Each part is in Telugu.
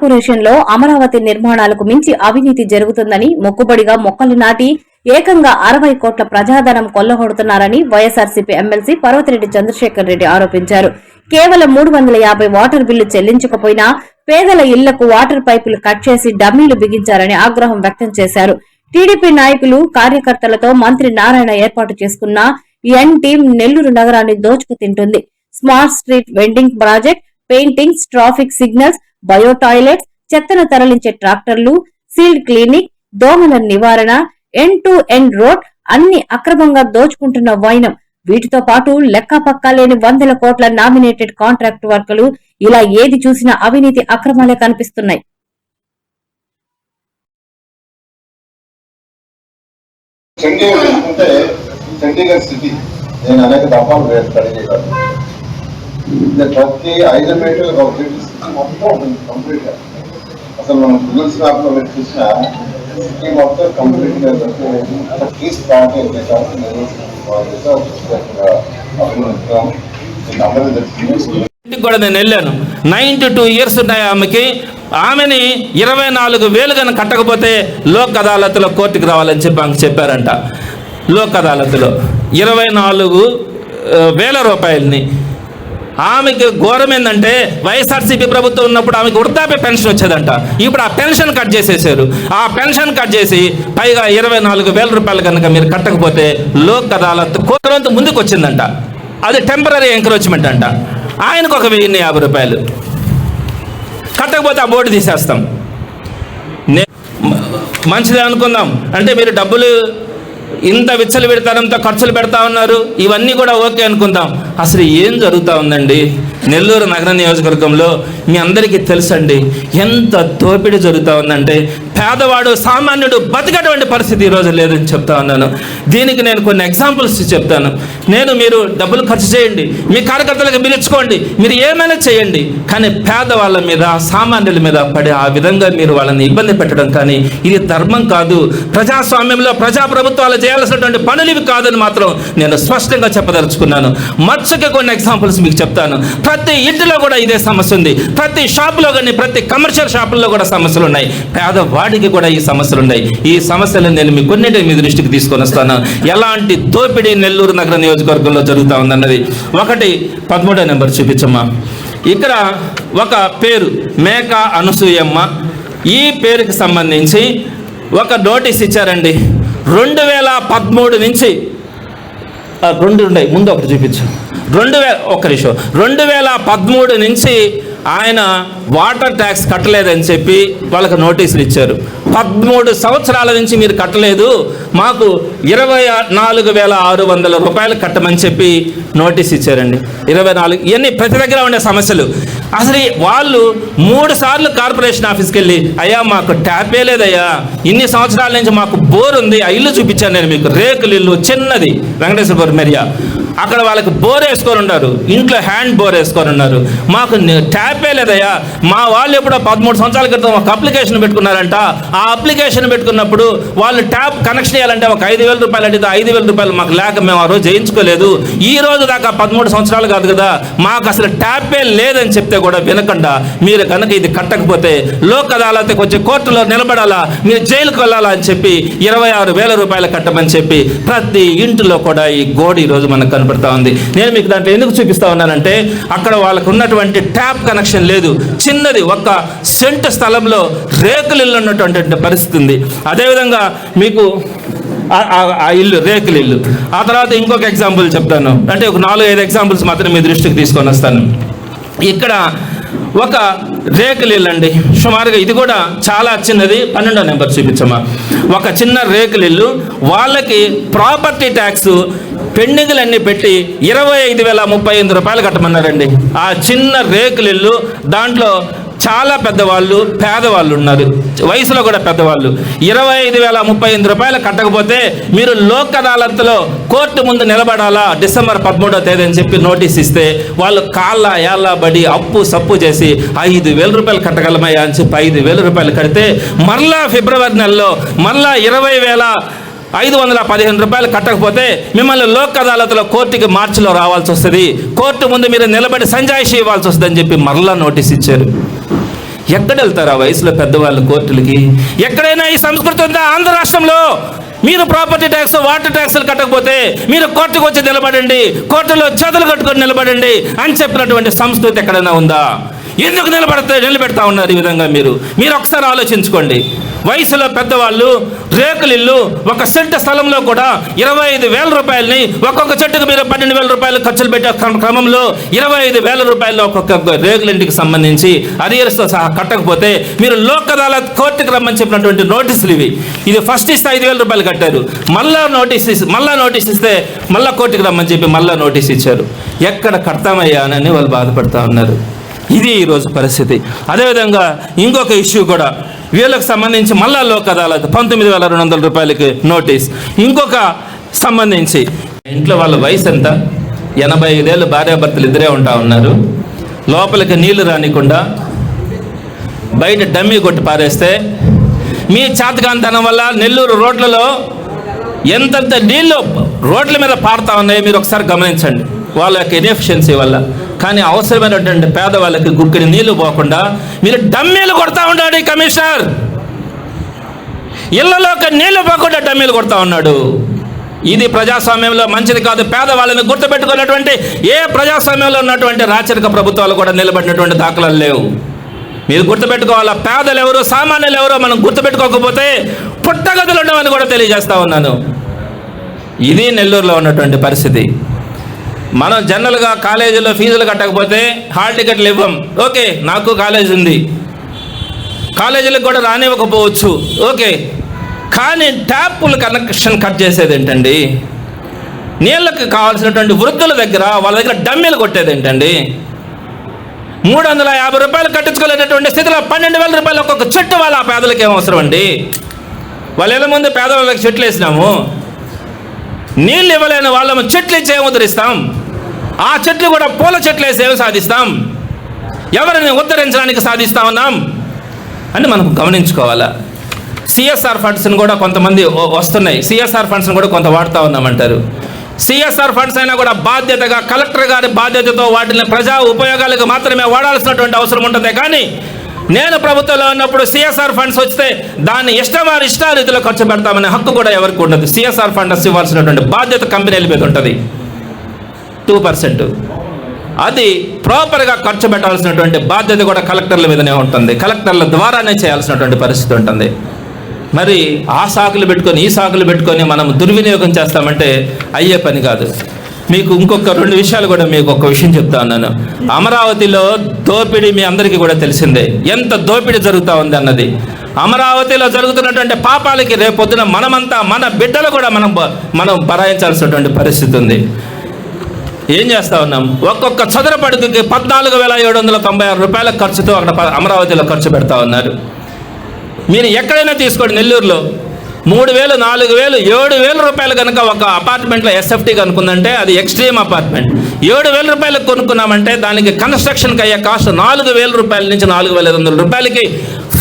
కార్పొరేషన్ లో అమరావతి నిర్మాణాలకు మించి అవినీతి జరుగుతుందని మొక్కుబడిగా మొక్కలు నాటి ఏకంగా 60 కోట్ల ప్రజాధనం కొల్లగొడుతున్నారని వైఎస్ఆర్సీపీ ఎమ్మెల్సీ పర్వతిరెడ్డి చంద్రశేఖర్ రెడ్డి ఆరోపించారు. కేవలం 350 వాటర్ బిల్లు చెల్లించకపోయినా పేదల ఇళ్లకు వాటర్ పైపులు కట్ చేసి డమ్మీలు బిగించారని ఆగ్రహం వ్యక్తం చేశారు. టీడీపీ నాయకులు కార్యకర్తలతో మంత్రి నారాయణ ఏర్పాటు చేసుకున్న ఎన్ టీం నెల్లూరు నగరాన్ని దోచుకు తింటుంది. Smart street vending project, paintings, traffic signals, bio toilets, చెత్తను తరలించే ట్రాక్టర్లు, సీల్డ్ క్లినిక్, దోమల నివారణ, ఎండ్ టు ఎండ్ రోడ్ అన్ని అక్రమంగా దోచుకుంటున్న వైనం. వీటితో పాటు లెక్కపక్కా లేని 100 కోట్ల నామినేటెడ్ కాంట్రాక్ట్ వర్కులు, ఇలా ఏది చూసినా అవినీతి అక్రమాలే కనిపిస్తున్నాయి. చండీగఢ్ సిటీ నేను అనేక దఫాలు స్టడీ చేశాను. ప్రతి 5 మీటర్లు ఒక సిటీ మొత్తం ఉంటుంది కంప్లీట్ గా. అసలు మనం గూగుల్ మ్యాప్ లో చూసిన సిటీ మొత్తం కంప్లీట్ గా కీస్ పార్టీ కూడా నేను వెళ్ళాను. 92 ఇయర్స్ ఉన్నాయి ఆమెకి. ఆమెని 24,000 కన్నా కట్టకపోతే లోక్ అదాలత్లో కోర్టుకు రావాలని చెప్పి ఆమెకు చెప్పారంట. లోక్ అదాలత్లో 24,000 రూపాయలని. ఆమెకి ఘోరం ఏంటంటే వైఎస్ఆర్సీపీ ప్రభుత్వం ఉన్నప్పుడు ఆమెకు వృద్ధాప్య పెన్షన్ వచ్చేదంట. ఇప్పుడు ఆ పెన్షన్ కట్ చేసేసారు. ఆ పెన్షన్ కట్ చేసి పైగా 24,000 రూపాయలు కనుక మీరు కట్టకపోతే లోక్ అదాలత్ కోర్టు ముందుకు వచ్చిందంట. అది టెంపరీ ఎంకరేజ్మెంట్ అంట. ఆయనకు ఒక 1,050 రూపాయలు కట్టకపోతే ఆ బోర్డు తీసేస్తాం. మంచిదే అనుకుందాం. అంటే మీరు డబ్బులు ఇంత విచ్చలు పెడతారంతో ఖర్చులు పెడతా ఉన్నారు, ఇవన్నీ కూడా ఓకే అనుకుందాం. అసలు ఏం జరుగుతూ ఉందండి నెల్లూరు నగర నియోజకవర్గంలో? మీ అందరికీ తెలుసండి ఎంత దోపిడీ జరుగుతూ ఉందంటే పేదవాడు సామాన్యుడు బతికేటువంటి పరిస్థితి ఈరోజు లేదని చెప్తా ఉన్నాను. దీనికి నేను కొన్ని ఎగ్జాంపుల్స్ చెప్తాను. మీరు డబ్బులు ఖర్చు చేయండి, మీ కార్యకర్తలకు మీరు ఇచ్చుకోండి, మీరు ఏమైనా చేయండి, కానీ పేదవాళ్ళ మీద సామాన్యుల మీద పడి ఆ విధంగా మీరు వాళ్ళని ఇబ్బంది పెట్టడం కానీ ఇది ధర్మం కాదు. ప్రజాస్వామ్యంలో ప్రజాప్రభుత్వాలు చేయాల్సినటువంటి పనులు ఇవి కాదని మాత్రం నేను స్పష్టంగా చెప్పదలుచుకున్నాను. మచ్చుకి కొన్ని ఎగ్జాంపుల్స్ మీకు చెప్తాను. ప్రతి ఇంటిలో కూడా ఇదే సమస్య ఉంది. ప్రతి షాపులో కానీ ప్రతి కమర్షియల్ షాపుల్లో కూడా సమస్యలు ఉన్నాయి. పేదవాడికి కూడా ఈ సమస్యలు ఉన్నాయి. ఈ సమస్యలను నేను మీ కొన్నింటి మీ దృష్టికి తీసుకొని వస్తాను. ఎలాంటి దోపిడీ నెల్లూరు నగర నియోజకవర్గంలో జరుగుతూ ఉందన్నది. 13వ నెంబర్ చూపించమ్మా. ఇక్కడ ఒక పేరు మేక అనసూయమ్మ. ఈ పేరుకి సంబంధించి ఒక నోటీస్ ఇచ్చారండి. 2013 నుంచి 2 ఉన్నాయి, ముందు ఒకటి చూపించు. 2013 నుంచి ఆయన వాటర్ ట్యాక్స్ కట్టలేదని చెప్పి వాళ్ళకి నోటీసులు ఇచ్చారు. 13 సంవత్సరాల నుంచి మీరు కట్టలేదు, మాకు 24,600 రూపాయలు కట్టమని చెప్పి నోటీస్ ఇచ్చారండి. 24 ఇవన్నీ ప్రతి దగ్గర ఉండే సమస్యలు. అసలు వాళ్ళు 3 సార్లు కార్పొరేషన్ ఆఫీస్కి వెళ్ళి అయ్యా మాకు ట్యాపే లేదయ్యా, ఇన్ని సంవత్సరాల నుంచి మాకు బోర్ ఉంది, ఆ ఇల్లు చూపించాను నేను మీకు, రేకులు ఇల్లు చిన్నది వెంకటేశ్వరపురం మెరియా. అక్కడ వాళ్ళకి బోర్ వేసుకొని ఉన్నారు, ఇంట్లో హ్యాండ్ బోర్ వేసుకొని ఉన్నారు, మాకు ట్యాపే లేదయ్యా. మా వాళ్ళు ఎప్పుడో 13 సంవత్సరాల క్రితం ఒక అప్లికేషన్ పెట్టుకున్నారంట. ఆ అప్లికేషన్ పెట్టుకున్నప్పుడు వాళ్ళు ట్యాప్ కనెక్షన్ ఇవ్వాలంటే ఒక 5,000 రూపాయలు అంటే 5,000 రూపాయలు మాకు లేక మేము ఆ రోజు చేయించుకోలేదు. ఈ రోజు దాకా 13 సంవత్సరాలు కాదు కదా, మాకు అసలు ట్యాపే లేదని చెప్తే కూడా వినకుండా మీరు కనుక ఇది కట్టకపోతే లోక్ అదాలత్కి వచ్చి కోర్టులో నిలబడాలా, మీరు జైలుకు వెళ్ళాలా అని చెప్పి 26,000 రూపాయలు కట్టమని చెప్పి ప్రతి ఇంటిలో కూడా ఈ గోడ ఈరోజు మనకు కనపడతా ఉంది. నేను మీకు దాంట్లో ఎందుకు చూపిస్తా ఉన్నానంటే అక్కడ వాళ్ళకు ఉన్నటువంటి ట్యాప్ కనెక్షన్ లేదు. చిన్నది 1 సెంటు స్థలంలో రేకులు ఇల్లు ఉన్నటువంటి పరిస్థితి ఉంది. అదేవిధంగా మీకు ఆ ఇల్లు రేకుల ఇల్లు. ఆ తర్వాత ఇంకొక ఎగ్జాంపుల్ చెప్తాను, అంటే ఒక 4-5 ఎగ్జాంపుల్స్ మాత్రం మీ దృష్టికి తీసుకొని వస్తాను. ఇక్కడ ఒక రేకుల ఇల్లు అండి, సుమారుగా ఇది కూడా చాలా చిన్నది. 12వ నెంబర్ చూపించమ్మా. ఒక చిన్న రేకుల ఇల్లు, వాళ్ళకి ప్రాపర్టీ ట్యాక్స్ పెండింగ్లన్నీ పెట్టి 25,038 రూపాయలు కట్టమన్నారండి. ఆ చిన్న రేకుల ఇల్లు, దాంట్లో చాలా పెద్దవాళ్ళు పేదవాళ్ళు ఉన్నారు, వయసులో కూడా పెద్దవాళ్ళు. 25,038 రూపాయలు కట్టకపోతే మీరు లోక్ అదాలత్లో కోర్టు ముందు నిలబడాలా డిసెంబర్ 13వ తేదీ అని చెప్పి నోటీస్ ఇస్తే వాళ్ళు కాళ్ళ ఏళ్ళ బడి అప్పు సప్పు చేసి 5,000 రూపాయలు కట్టగలమయ్యా అని చెప్పి 5,000 రూపాయలు కడితే మరలా ఫిబ్రవరి నెలలో మరలా 20,515 రూపాయలు కట్టకపోతే మిమ్మల్ని లోక్ అదాలత్లో కోర్టుకి మార్చిలో రావాల్సి వస్తుంది, కోర్టు ముందు మీరు నిలబడి సంజాయిషి ఇవ్వాల్సి వస్తుంది అని చెప్పి మరలా నోటీస్ ఇచ్చారు. ఎక్కడ వెళ్తారు ఆ వయసులో పెద్దవాళ్ళు కోర్టులకి? ఎక్కడైనా ఈ సంస్కృతి ఉందా? ఆంధ్ర రాష్ట్రంలో మీరు ప్రాపర్టీ ట్యాక్స్, వాటర్ ట్యాక్స్లు కట్టకపోతే మీరు కోర్టుకు వచ్చి నిలబడండి, కోర్టులో చేతులు కట్టుకొని నిలబడండి అని చెప్పినటువంటి సంస్కృతి ఎక్కడైనా ఉందా? ఎందుకు నిలబెడతా ఉన్నారు ఈ విధంగా? మీరు ఒకసారి ఆలోచించుకోండి. వయసులో పెద్దవాళ్ళు రేకులిల్లు, ఒక సెంటు స్థలంలో కూడా 25,000 రూపాయలని, ఒక్కొక్క చెట్టుకు మీరు 12,000 రూపాయలు ఖర్చులు పెట్టే క్రమంలో 25,000 రూపాయలు ఒక్కొక్క రేకులింటికి సంబంధించి అరియర్స్తో సహా కట్టకపోతే మీరు లోక్ అదాలత్ కోర్టుకు రమ్మని చెప్పినటువంటి నోటీసులు ఇవి. ఇది ఫస్ట్ ఇస్తే 5,000 రూపాయలు కట్టారు, మళ్ళా నోటీస్ ఇస్తే మళ్ళా కోర్టుకు రమ్మని చెప్పి మళ్ళా నోటీస్ ఇచ్చారు. ఎక్కడ కడతామయ్యా అని వాళ్ళు బాధపడుతూ ఉన్నారు. ఇది ఈరోజు పరిస్థితి. అదేవిధంగా ఇంకొక ఇష్యూ కూడా వీళ్ళకి సంబంధించి మళ్ళా లోక్ అదాలత్ 19,200 రూపాయలకి నోటీస్. ఇంకొక సంబంధించి ఇంట్లో వాళ్ళ వయసు ఎంత? 85 ఏళ్ళు భార్యాభర్తలు ఇద్దరే ఉంటా ఉన్నారు. లోపలికి నీళ్లు రానికుండా బయట డమ్మీ కొట్టి పారేస్తే మీ చేతకాంతనం వల్ల నెల్లూరు రోడ్లలో ఎంతంత నీళ్లు రోడ్ల మీద పారుతా ఉన్నాయో మీరు ఒకసారి గమనించండి, వాళ్ళ యొక్క ఇన్ఎఫిషియన్సీ వల్ల. కానీ అవసరమైనటువంటి పేదవాళ్ళకి గుక్కిడి నీళ్లు పోకుండా మీరు డమ్మీలు కొడతా ఉన్నాడు ఈ కమిషనర్. ఇళ్లలోకి నీళ్లు పోకుండా డమ్మీలు కొడతా ఉన్నాడు. ఇది ప్రజాస్వామ్యంలో మంచిది కాదు. పేదవాళ్ళని గుర్తుపెట్టుకున్నటువంటి ఏ ప్రజాస్వామ్యంలో ఉన్నటువంటి రాచరిక ప్రభుత్వాలు కూడా నిలబడినటువంటి దాఖలాలు లేవు. మీరు గుర్తుపెట్టుకోవాలా, పేదలు ఎవరు, సామాన్యులు ఎవరో మనం గుర్తుపెట్టుకోకపోతే పుట్టగదులు ఉండమని కూడా తెలియజేస్తా ఉన్నాను. ఇది నెల్లూరులో ఉన్నటువంటి పరిస్థితి. మనం జనరల్గా కాలేజీలో ఫీజులు కట్టకపోతే హాల్ టికెట్లు ఇవ్వం. ఓకే, నాకు కాలేజ్ ఉంది, కాలేజీలకు కూడా రానివ్వకపోవచ్చు, ఓకే. కానీ ట్యాపులు కనెక్షన్ కట్ చేసేది ఏంటండి? నీళ్ళకి కావాల్సినటువంటి వృద్ధుల దగ్గర వాళ్ళ దగ్గర డమ్మీలు కొట్టేది ఏంటండి? 350 రూపాయలు కట్టించుకోలేనటువంటి స్థితిలో 12,000 రూపాయలు ఒక్కొక్క చెట్టు వాళ్ళ పేదలకు ఏం అవసరం అండి? వాళ్ళ ఇళ్ళ ముందు పేదవాళ్ళకి చెట్లు వేసినాము, నీళ్ళు ఇవ్వలేని వాళ్ళము చెట్లు ఇచ్చి ఏమి ఉద్ధరిస్తాం? ఆ చెట్లు కూడా పూల చెట్లు వేసి ఏమి సాధిస్తాం? ఎవరిని ఉద్ధరించడానికి సాధిస్తా ఉన్నాం అని మనం గమనించుకోవాలా. సిఎస్ఆర్ ఫండ్స్ని కూడా కొంతమంది వస్తున్నాయి, సిఎస్ఆర్ ఫండ్స్ని కూడా కొంత వాడుతూ ఉన్నామంటారు. సిఎస్ఆర్ ఫండ్స్ అయినా కూడా బాధ్యతగా కలెక్టర్ గారి బాధ్యతతో వాటిని ప్రజా ఉపయోగాలకు మాత్రమే వాడాల్సినటువంటి అవసరం ఉంటుంది. కానీ నేను ప్రభుత్వంలో ఉన్నప్పుడు సిఎస్ఆర్ ఫండ్స్ వస్తే దాన్ని ఇష్టారీతిలో ఖర్చు పెడతామనే హక్కు కూడా ఎవరికి ఉండదు. సిఎస్ఆర్ ఫండ్స్ ఇవ్వాల్సినటువంటి బాధ్యత కంపెనీల మీద ఉంటుంది. 2% అది ప్రాపర్గా ఖర్చు పెట్టాల్సినటువంటి బాధ్యత కూడా కలెక్టర్ల మీదనే ఉంటుంది. కలెక్టర్ల ద్వారానే చేయాల్సినటువంటి పరిస్థితి ఉంటుంది. మరి ఆ సాకులు పెట్టుకొని ఈ సాకులు పెట్టుకొని మనం దుర్వినియోగం చేస్తామంటే అయ్యే పని కాదు. మీకు ఇంకొక 2 విషయాలు కూడా మీకు ఒక విషయం చెప్తా ఉన్నాను. అమరావతిలో దోపిడీ మీ అందరికీ కూడా తెలిసిందే, ఎంత దోపిడీ జరుగుతూ ఉంది అన్నది. అమరావతిలో జరుగుతున్నటువంటి పాపాలకి రేపొద్దున మనమంతా, మన బిడ్డలు కూడా మనం భరాయించాల్సినటువంటి పరిస్థితి ఉంది. ఏం చేస్తా ఉన్నాం? ఒక్కొక్క చదరపు అడుగుకి 14,796 రూపాయల ఖర్చుతో అక్కడ అమరావతిలో ఖర్చు పెడతా ఉన్నారు. మీరు ఎక్కడైనా తీసుకోండి, నెల్లూరులో 3,000, 4,000, 7,000 రూపాయలు కనుక ఒక అపార్ట్మెంట్లో ఎస్ఎఫ్టీ కనుక్కుందంటే అది ఎక్స్ట్రీమ్ అపార్ట్మెంట్. 7,000 రూపాయలకు కొనుక్కున్నామంటే దానికి కన్స్ట్రక్షన్కి అయ్యే కాస్ట్ 4,000 రూపాయల నుంచి 4,500 రూపాయలకి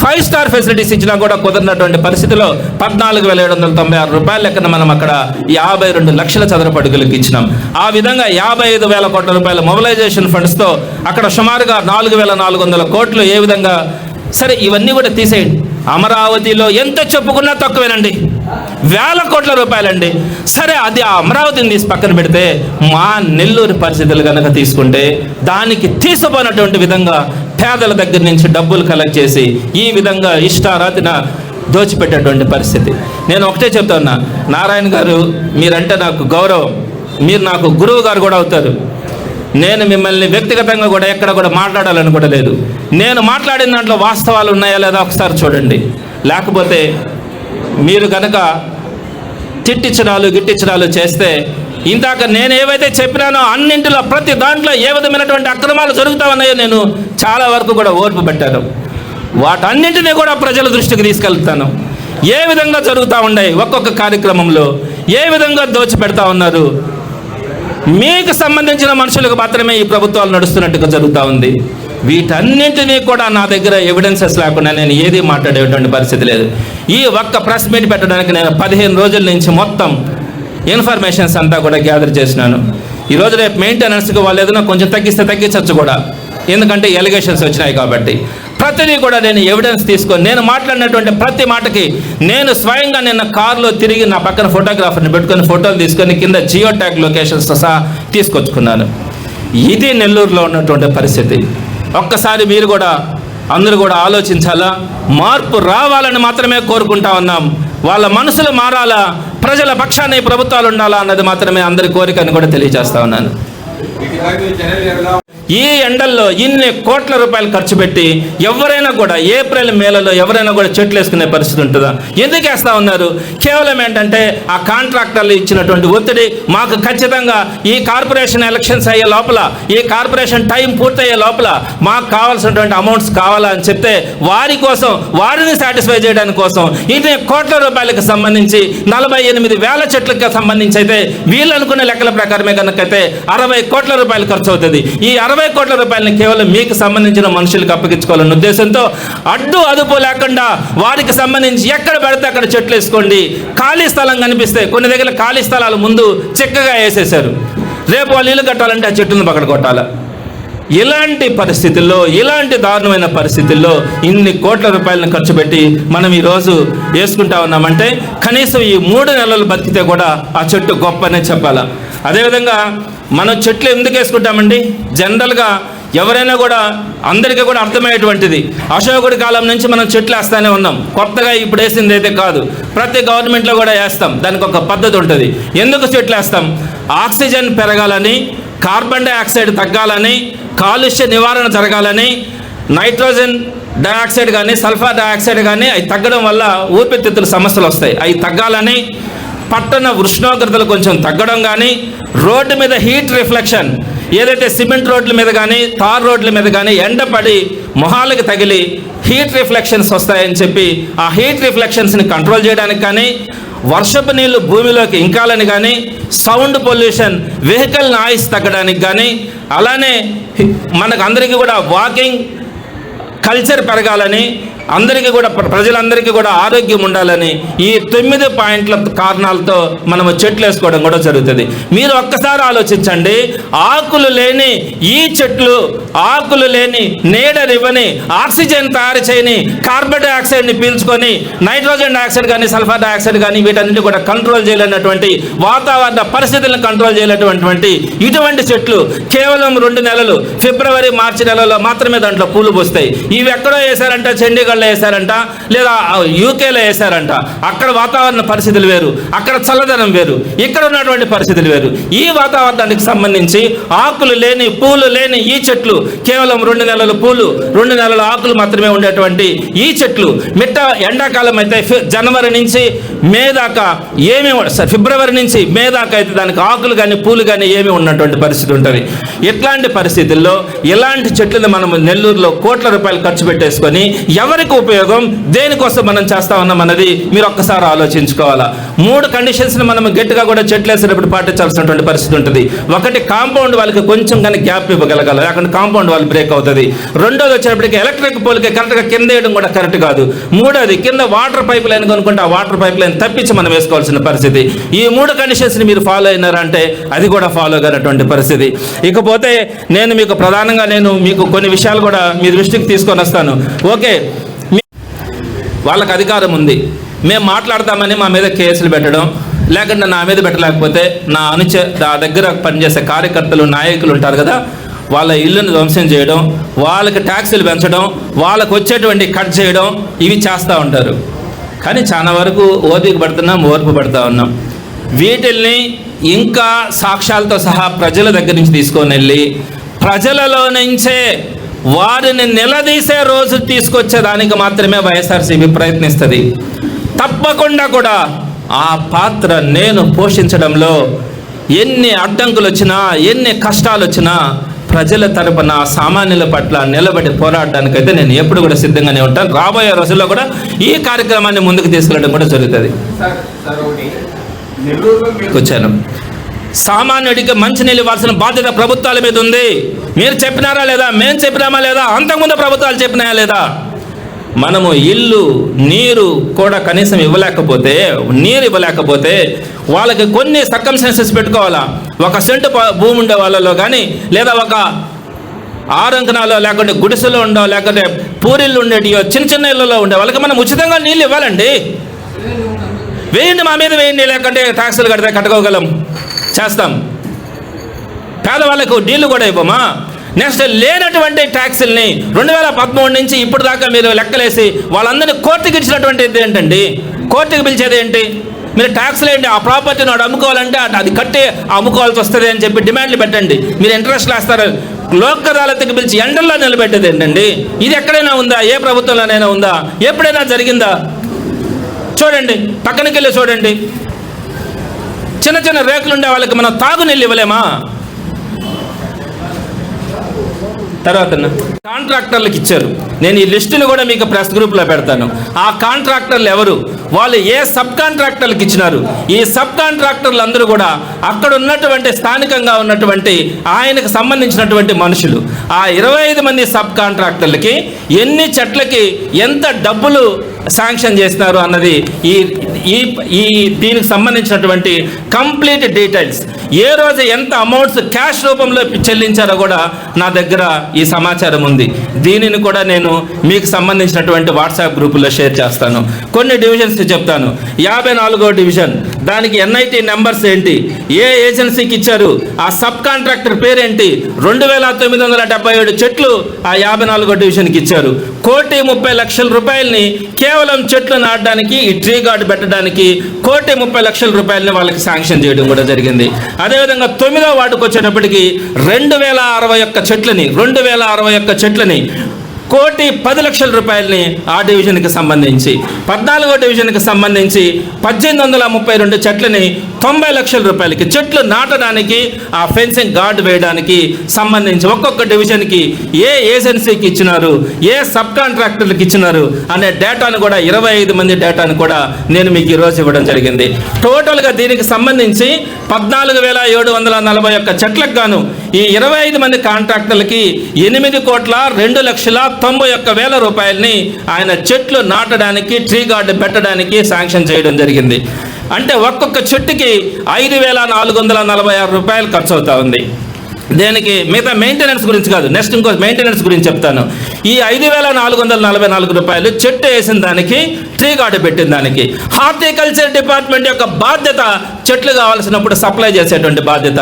5 స్టార్ ఫెసిలిటీస్ ఇచ్చినా కూడా కుదరినటువంటి పరిస్థితిలో 14,796 రూపాయల లెక్కన మనం అక్కడ 52 లక్షల చదరపు అడుగులకు ఇచ్చినాం. ఆ విధంగా 55,000 కోట్ల రూపాయల మొబిలైజేషన్ ఫండ్స్తో అక్కడ సుమారుగా 4,400 కోట్లు. ఏ విధంగా సరే ఇవన్నీ కూడా తీసేయండి. అమరావతిలో ఎంత చెప్పుకున్నా తక్కువేనండి, 1,000 కోట్ల రూపాయలండి. సరే అది ఆ అమరావతిని తీసి పక్కన పెడితే మా నెల్లూరు పరిస్థితులు కనుక తీసుకుంటే దానికి తీసుకోనటువంటి విధంగా పేదల దగ్గర నుంచి డబ్బులు కలెక్ట్ చేసి ఈ విధంగా ఇష్టారాతిన దోచిపెట్టేటువంటి పరిస్థితి. నేను ఒకటే చెప్తా ఉన్నా, నారాయణ గారు మీరంటే నాకు గౌరవం, మీరు నాకు గురువు గారు కూడా అవుతారు. నేను మిమ్మల్ని వ్యక్తిగతంగా కూడా ఎక్కడ కూడా మాట్లాడాలని కూడా లేదు. నేను మాట్లాడిన దాంట్లో వాస్తవాలు ఉన్నాయా లేదా ఒకసారి చూడండి. లేకపోతే మీరు కనుక తిట్టించడాలు గిట్టించడాలు చేస్తే ఇందాక నేను ఏవైతే చెప్పినానో అన్నింటిలో ప్రతి దాంట్లో ఏ విధమైనటువంటి అక్రమాలు జరుగుతా ఉన్నాయో నేను చాలా వరకు కూడా ఓర్పు పెట్టాను. వాటన్నింటినీ కూడా ప్రజల దృష్టికి తీసుకెళ్తాను. ఏ విధంగా జరుగుతూ ఉన్నాయి, ఒక్కొక్క కార్యక్రమంలో ఏ విధంగా దోచిపెడతా ఉన్నారు. మీకు సంబంధించిన మనుషులకు మాత్రమే ఈ ప్రభుత్వాలు నడుస్తున్నట్టుగా జరుగుతూ ఉంది. వీటన్నింటినీ కూడా నా దగ్గర ఎవిడెన్సెస్ లేకుండా నేను ఏది మాట్లాడేటువంటి పరిస్థితి లేదు. ఈ ఒక్క ప్రెస్ మీట్ పెట్టడానికి నేను 15 రోజుల నుంచి మొత్తం ఇన్ఫర్మేషన్స్ అంతా కూడా గ్యాదర్ చేసినాను. ఈరోజు రేపు మెయింటెనెన్స్కి వాళ్ళు ఏదైనా కొంచెం తగ్గిస్తే తగ్గించవచ్చు కూడా, ఎందుకంటే ఎలిగేషన్స్ వచ్చినాయి కాబట్టి. ప్రతిదీ కూడా నేను ఎవిడెన్స్ తీసుకొని నేను మాట్లాడినటువంటి ప్రతి మాటకి నేను స్వయంగా నిన్న కారులో తిరిగి నా పక్కన ఫోటోగ్రాఫర్ని పెట్టుకొని ఫోటోలు తీసుకొని కింద జియో ట్యాగ్ లొకేషన్స్తో సహా తీసుకొచ్చుకున్నాను. ఇది నెల్లూరులో ఉన్నటువంటి పరిస్థితి. ఒక్కసారి మీరు కూడా అందరూ కూడా ఆలోచించాలా, మార్పు రావాలని మాత్రమే కోరుకుంటా ఉన్నాం. వాళ్ళ మనసులు మారాలా, ప్రజల పక్షాన ఈ ప్రభుత్వాలు ఉండాలా అన్నది మాత్రమే అందరి కోరికని కూడా తెలియజేస్తా ఉన్నాను. ఈ ఎండల్లో ఇన్ని కోట్ల రూపాయలు ఖర్చు పెట్టి ఎవరైనా కూడా ఏప్రిల్ మేలలో ఎవరైనా కూడా చెట్లు వేసుకునే పరిస్థితి ఉంటుందా? ఎందుకు వేస్తూ ఉన్నారు? కేవలం ఏంటంటే ఆ కాంట్రాక్టర్లు ఇచ్చినటువంటి ఒత్తిడి, మాకు ఖచ్చితంగా ఈ కార్పొరేషన్ ఎలక్షన్స్ అయ్యే లోపల, ఈ కార్పొరేషన్ టైం పూర్తయ్యే లోపల మాకు కావాల్సినటువంటి అమౌంట్స్ కావాలా అని చెప్తే వారి కోసం, వారిని సాటిస్ఫై చేయడానికి కోసం ఇన్ని కోట్ల రూపాయలకు సంబంధించి 48,000 చెట్లకు సంబంధించి అయితే వీళ్ళు అనుకున్న లెక్కల ప్రకారమే కనుకైతే 60 కోట్ల రూపాయలు ఖర్చు అవుతుంది. ఈ 60 కోట్ల రూపాయలని కేవలం మీకు సంబంధించిన మనుషులకు అప్పగించుకోవాలన్న ఉద్దేశంతో అడ్డు అదుపు లేకుండా వారికి సంబంధించి ఎక్కడ పెడితే అక్కడ చెట్లు వేసుకోండి. ఖాళీ స్థలం కనిపిస్తే కొన్ని దగ్గర ఖాళీ స్థలాలు ముందు చిక్కగా వేసేశారు. రేపు వాళ్ళు ఇల్లు కట్టాలంటే ఆ చెట్టును పక్కన కొట్టాల. ఇలాంటి పరిస్థితుల్లో, ఇలాంటి దారుణమైన పరిస్థితుల్లో ఇన్ని కోట్ల రూపాయలను ఖర్చు పెట్టి మనం ఈరోజు వేసుకుంటా ఉన్నామంటే కనీసం ఈ 3 నెలలు బతికితే కూడా ఆ చెట్టు గొప్పనే చెప్పాలా. అదేవిధంగా మనం చెట్లు ఎందుకు వేసుకుంటామండి? జనరల్గా ఎవరైనా కూడా అందరికీ కూడా అర్థమయ్యేటువంటిది, అశోకుడి కాలం నుంచి మనం చెట్లు వేస్తూనే ఉన్నాం. కొత్తగా ఇప్పుడు వేసింది అయితే కాదు, ప్రతి గవర్నమెంట్లో కూడా వేస్తాం. దానికి ఒక పద్ధతి ఉంటుంది. ఎందుకు చెట్లు వేస్తాం? ఆక్సిజన్ పెరగాలని, కార్బన్ డైఆక్సైడ్ తగ్గాలని, కాలుష్య నివారణ జరగాలని, నైట్రోజన్ డైఆక్సైడ్ కానీ సల్ఫర్ డైఆక్సైడ్ కానీ అవి తగ్గడం వల్ల ఊపిరితిత్తుల సమస్యలు వస్తాయి, అవి తగ్గాలని, పట్టణ ఉష్ణోగ్రతలు కొంచెం తగ్గడం కానీ, రోడ్డు మీద హీట్ రిఫ్లెక్షన్, ఏదైతే సిమెంట్ రోడ్ల మీద కానీ తార్ రోడ్ల మీద కానీ ఎండపడి మొహాలకు తగిలి హీట్ రిఫ్లెక్షన్స్ వస్తాయని చెప్పి ఆ హీట్ రిఫ్లెక్షన్స్ని కంట్రోల్ చేయడానికి కానీ, వర్షపు నీళ్లు భూమిలోకి ఇంకాలని కానీ, సౌండ్ పొల్యూషన్, వెహికల్ నాయిస్ తగ్గడానికి కానీ, అలానే మనకు అందరికీ కూడా వాకింగ్ కల్చర్ పెరగాలని, అందరికీ కూడా ప్రజలందరికీ కూడా ఆరోగ్యం ఉండాలని ఈ 9 పాయింట్ల కారణాలతో మనము చెట్లు వేసుకోవడం కూడా జరుగుతుంది. మీరు ఒక్కసారి ఆలోచించండి, ఆకులు లేని ఈ చెట్లు, ఆకులు లేని నీడనివ్వని, ఆక్సిజన్ తయారు చేయని, కార్బన్ డైఆక్సైడ్ని పీల్చుకొని నైట్రోజన్ డైఆక్సైడ్ కానీ సల్ఫర్ డైఆక్సైడ్ కానీ వీటన్నిటి కూడా కంట్రోల్ చేయలేనటువంటి, వాతావరణ పరిస్థితులను కంట్రోల్ చేయలేనటువంటి ఇటువంటి చెట్లు కేవలం 2 నెలలు, ఫిబ్రవరి మార్చి నెలలో మాత్రమే దాంట్లో పూలు పూస్తాయి. ఇవి ఎక్కడో వేశారంట, చండీగఢ్లో వేశారంట, లేదా యూకేలో వేశారంట. అక్కడ వాతావరణ పరిస్థితులు వేరు, అక్కడ చల్లదనం వేరు, ఇక్కడ ఉన్నటువంటి పరిస్థితులు వేరు. ఈ వాతావరణానికి సంబంధించి ఆకులు లేని, పూలు లేని ఈ చెట్లు, కేవలం 2 నెలల పూలు 2 నెలల ఆకులు మాత్రమే ఉండేటువంటి ఈ చెట్లు మిట్ట ఎండాకాలం అయితే జనవరి నుంచి మే దాకా ఏమీ, ఫిబ్రవరి నుంచి మే దాకా అయితే దానికి ఆకులు కానీ పూలు కానీ ఏమీ ఉన్నటువంటి పరిస్థితి ఉంటుంది. ఇట్లాంటి పరిస్థితుల్లో ఇలాంటి చెట్లను మనం నెల్లూరులో కోట్ల రూపాయలు ఖర్చు పెట్టేసుకొని ఎవరికి ఉపయోగం, దేనికోసం మనం చేస్తా ఉన్నాం అన్నది మీరు ఒక్కసారి ఆలోచించుకోవాలా. 3 కండిషన్స్ని మనం గట్టిగా కూడా చెట్లు వేసేటప్పుడు పాటించాల్సినటువంటి పరిస్థితి ఉంటుంది. ఒకటి, కాంపౌండ్ వాళ్ళకి కొంచెం కానీ గ్యాప్ ఇవ్వగలగాలి, లేకుంటే కాంపౌండ్ వాళ్ళు బ్రేక్ అవుతుంది. రెండోది వచ్చేటప్పటికి ఎలక్ట్రిక్ పోల్కి కరెక్ట్గా కింద వేయడం కూడా కరెక్ట్ కాదు. మూడోది, కింద వాటర్ పైప్ లైన్ కొనుక్కుంటే ఆ వాటర్ పైప్ లైన్ తప్పించి మనం వేసుకోవాల్సిన పరిస్థితి. ఈ 3 కండిషన్స్ని మీరు ఫాలో అయినారంటే అది కూడా ఫాలో కానటువంటి పరిస్థితి. ఇకపోతే నేను మీకు ప్రధానంగా మీకు కొన్ని విషయాలు కూడా మీ దృష్టికి తీసుకొని వస్తాను. ఓకే, వాళ్ళకి అధికారం ఉంది, మేము మాట్లాడతామని మా మీద కేసులు పెట్టడం, లేకుంటే నా మీద పెట్టలేకపోతే నా దగ్గర పనిచేసే కార్యకర్తలు, నాయకులు ఉంటారు కదా, వాళ్ళ ఇల్లును ధ్వంసం చేయడం, వాళ్ళకి ట్యాక్సులు పెంచడం, వాళ్ళకు వచ్చేటువంటి కట్ చేయడం, ఇవి చేస్తూ ఉంటారు. కానీ చాలా వరకు ఓపిక పడుతున్నాం, ఓర్పు పడుతూ ఉన్నాం. వీటిల్ని ఇంకా సాక్ష్యాలతో సహా ప్రజల దగ్గర నుంచి తీసుకొని వెళ్ళి ప్రజలలో నుంచే వారిని నిలదీసే రోజు తీసుకొచ్చేదానికి మాత్రమే వైఎస్ఆర్సీపీ ప్రయత్నిస్తుంది. తప్పకుండా కూడా ఆ పాత్ర నేను పోషించడంలో ఎన్ని అడ్డంకులు వచ్చినా, ఎన్ని కష్టాలు వచ్చినా ప్రజల తరపున, సామాన్యుల పట్ల నిలబడి పోరాడడానికైతే నేను ఎప్పుడు కూడా సిద్ధంగానే ఉంటాను. రాబోయే రోజుల్లో కూడా ఈ కార్యక్రమాన్ని ముందుకు తీసుకెళ్ళడం కూడా జరుగుతుంది. వచ్చాను, సామాన్యుడికి మంచినీళ్ళు ఇవ్వాల్సిన బాధ్యత ప్రభుత్వాల మీద ఉంది. మీరు చెప్పినారా లేదా? మేము చెప్పినామా లేదా? అంతకుముందు ప్రభుత్వాలు చెప్పినాయా లేదా? మనము ఇల్లు, నీరు కూడా కనీసం ఇవ్వలేకపోతే, నీరు ఇవ్వలేకపోతే వాళ్ళకి కొన్ని సర్కమ్స్టాన్సెస్ పెట్టుకోవాలా. 1 సెంటు భూమి ఉండే వాళ్ళలో కానీ, లేదా 1 6 అంకణాలు లేకుంటే గుడిసెలో ఉండో లేకుంటే పూరిళ్ళు ఉండేటియో చిన్న చిన్న ఇళ్ళలో ఉండే వాళ్ళకి మనం ఉచితంగా నీళ్ళు ఇవ్వాలండి. వేయండి, మా మీద వేయండి, లేకుంటే ట్యాక్సులు కడితే కట్టుకోగలం, చేస్తాం. పేదవాళ్ళకు నీళ్లు కూడా ఇవ్వమా? నెక్స్ట్ లేనటువంటి ట్యాక్సుల్ని 2013 నుంచి ఇప్పుడు దాకా మీరు లెక్కలేసి వాళ్ళందరినీ కోర్టుకి ఇచ్చినటువంటిది ఏంటండి? కోర్టుకి పిలిచేది ఏంటి? మీరు ట్యాక్స్లు ఏంటి? ఆ ప్రాపర్టీని వాడు అమ్ముకోవాలంటే అది కట్టి అమ్ముకోవాల్సి వస్తుంది అని చెప్పి డిమాండ్లు పెట్టండి. మీరు ఇంట్రెస్ట్లు వేస్తారు. లోక్ అదాలత్కి పిలిచి ఎండల్లో నిలబెట్టేది ఏంటండి? ఇది ఎక్కడైనా ఉందా? ఏ ప్రభుత్వంలోనైనా ఉందా? ఎప్పుడైనా జరిగిందా? చూడండి, పక్కనకి వెళ్ళి చూడండి. చిన్న చిన్న రేకులు ఉండే వాళ్ళకి మనం తాగునీళ్ళు ఇవ్వలేమా? తర్వాత కాంట్రాక్టర్లకు ఇచ్చారు. నేను ఈ లిస్టును కూడా మీకు ప్రెస్ గ్రూప్లో పెడతాను. ఆ కాంట్రాక్టర్లు ఎవరు, వాళ్ళు ఏ సబ్ కాంట్రాక్టర్లకు ఇచ్చినారు? ఈ సబ్ కాంట్రాక్టర్లు అందరూ కూడా అక్కడ ఉన్నటువంటి స్థానికంగా ఉన్నటువంటి ఆయనకు సంబంధించినటువంటి మనుషులు. ఆ 25 మంది సబ్ కాంట్రాక్టర్లకి ఎన్ని చెట్లకి ఎంత డబ్బులు శాంక్షన్ చేస్తున్నారు అన్నది ఈ దీనికి సంబంధించినటువంటి కంప్లీట్ డీటెయిల్స్, ఏ రోజు ఎంత అమౌంట్స్ క్యాష్ రూపంలో చెల్లించారో కూడా నా దగ్గర ఈ సమాచారం ఉంది. దీనిని కూడా నేను మీకు సంబంధించినటువంటి వాట్సాప్ గ్రూపుల్లో షేర్ చేస్తాను. కొన్ని డివిజన్స్ చెప్తాను. 54వ డివిజన్, దానికి NIT నెంబర్స్ ఏంటి, ఏ ఏజెన్సీకి ఇచ్చారు, ఆ సబ్ కాంట్రాక్టర్ పేరేంటి, 2977 చెట్లు ఆ 54వ డివిజన్కి ఇచ్చారు. 1,30,00,000 రూపాయలని కేవలం చెట్లు నాటడానికి, ఈ ట్రీ గార్డు పెట్టడానికి 1,30,00,000 రూపాయలని వాళ్ళకి శాంక్షన్ చేయడం కూడా జరిగింది. అదేవిధంగా 9వ వార్డుకు వచ్చేటప్పటికి 2,061 చెట్లని 1,10,00,000 రూపాయలని ఆ డివిజన్కి సంబంధించి, 14వ డివిజన్కి సంబంధించి 1,832 చెట్లని 90,00,000 రూపాయలకి చెట్లు నాటడానికి, ఆ ఫెన్సింగ్ గార్డు వేయడానికి సంబంధించి ఒక్కొక్క డివిజన్కి ఏ ఏజెన్సీకి ఇచ్చినారు, ఏ సబ్ కాంట్రాక్టర్లకు ఇచ్చినారు అనే డేటాను కూడా 25 మంది డేటాను కూడా నేను మీకు ఈరోజు ఇవ్వడం జరిగింది. టోటల్గా దీనికి సంబంధించి 14,741 చెట్లకు గాను ఈ 25 మంది కాంట్రాక్టర్లకి 8,02,91,000 రూపాయలని ఆయన చెట్లు నాటడానికి, ట్రీ గార్డు పెట్టడానికి శాంక్షన్ చేయడం జరిగింది. అంటే ఒక్కొక్క చెట్టుకి 5,446 రూపాయలు ఖర్చు అవుతా ఉంది. దేనికి? మిగతా మెయింటెనెన్స్ గురించి కాదు, నెక్స్ట్ ఇంకో మెయింటెనెన్స్ గురించి చెప్తాను. ఈ 5,444 రూపాయలు చెట్టు వేసిన దానికి, ట్రీ గార్డు పెట్టిన దానికి. హార్టికల్చర్ డిపార్ట్మెంట్ యొక్క బాధ్యత చెట్లు కావాల్సినప్పుడు సప్లై చేసేటువంటి బాధ్యత.